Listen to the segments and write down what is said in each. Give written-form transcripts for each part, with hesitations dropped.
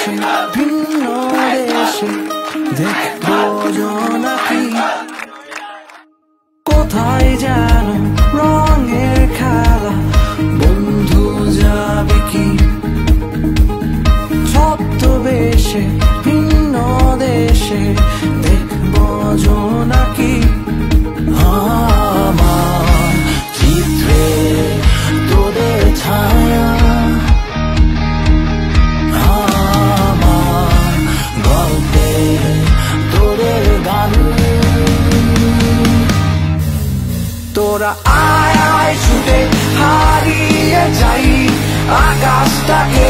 দেশে ভিন্ন দেশে দেখবো জোনাকি। কোথায় যেন রঙের খেলা, বন্ধু যাবে কি ছদ্মবেশে ভিন্ন দেশে দেখবো জোনাকি। আমার চিত্রে তোদের ছায়া, আমার গল্পে তোদের গান। তোরা আয় আয় ছুটে হারিয়ে যাই, আকাশটাকে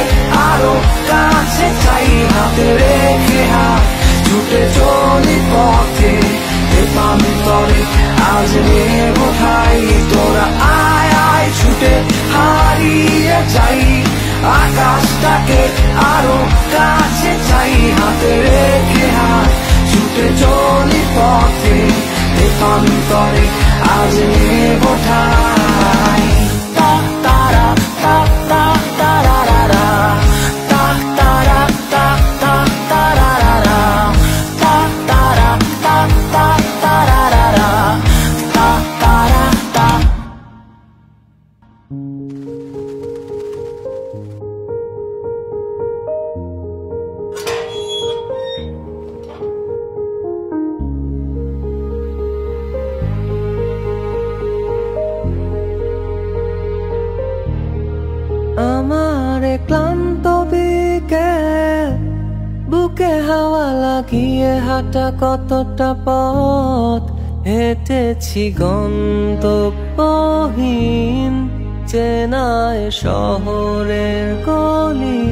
আরো কাছে চাই। হাতে রেখে হাত ছুটে চলি পথে, দেবান্তরে আজ নেব ঠাই। তোরা আয় আয় ছুটে হারিয়ে যাই, আকাশটাকে আরো কাছে চাই। হাতে রেখে হাত ছুটে চলি পথে, দেবান্তরে আজ নেব ঠাই। তা তারা তা তা তারারা, তা তারা তা তা তারারা, তা তারা তা তা তারারা, তা তারা তা। আমার ক্লান্ত বিকেল, বুকে হাওয়া লাগিয়ে হাঁটা কতটা পথ হেঁটেছি গন্তব্যহীন চেনায় শহরের গলি।